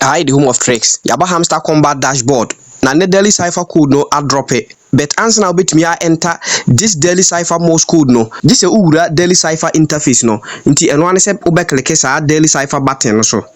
Hi, the home of tricks. Yaba Hamster Kombat dashboard. Now, the daily cipher code no I drop it. But answer now bit me I enter this daily cipher Morse code no. This is a daily cipher interface no. Inti enwane se ube click sa daily cipher button no so.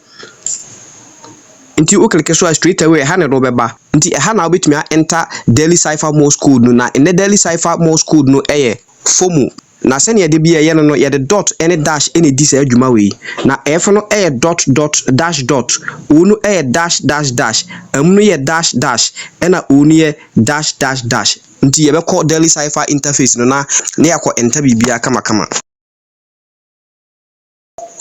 Inti u click so straight away hane no beba. Inti now bit me I enter daily cipher Morse code no na in the daily cipher Morse code no FOMO. Na sene ye de bia ye no ye de dot any dash any dis adwuma we na f no dot dash dot o no dash dash dash am no ye dash dash na o no ye dash dash dash nti ye be call daily cipher interface no na yakọ enter bibia kama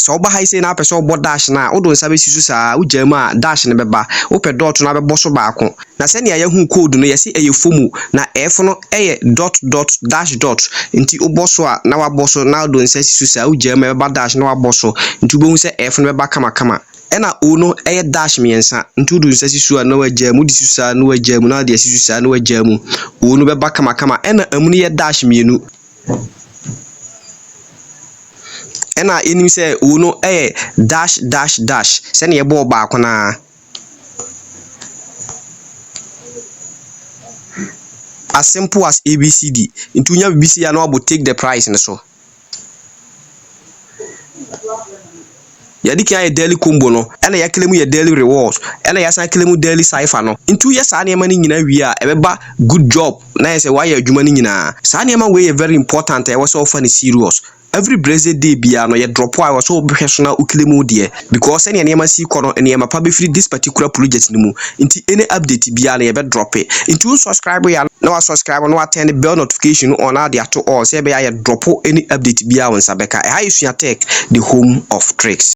so ba hai say na person bo dash na o do nsa be sisu sa o jama dash ne beba o pe dot na be bo so baako na se ne ya hu code no ye se FOMO na f no dot dash dot nti o bo so a na wa bo so na do nsa sisu sa o jama beba dash na wa bo so nti bo hu se f no beba kama ena o no dash miensa nti do nsa sisu a na wa jamu di sisu sa na wa jamu na de sisu sa na wa jamu o no beba kama ena amu no ye dash mienu ena enim say uno dash dash dash se ne yebo baako na as simple as ABCD into nya BBC ya no abo take the price ne so ya diki ya daily combo no ena ya claim ya daily rewards ena ya san claim daily cipher no into ya sa ne ma ni nyina wi a ebeba good job na ya say why ya adwuma ni nyina sa ne ma we very important e was offer ni serious every blessed day bia no ye drop I was so professional ukilemu de because any name see kono name pa be free this particular project ni mu nti any update bia na ye be drop it into subscribe ya na subscribe no attend the bell notification on all the to all say be ya drop any update bia on sabeka how you tech the home of tricks.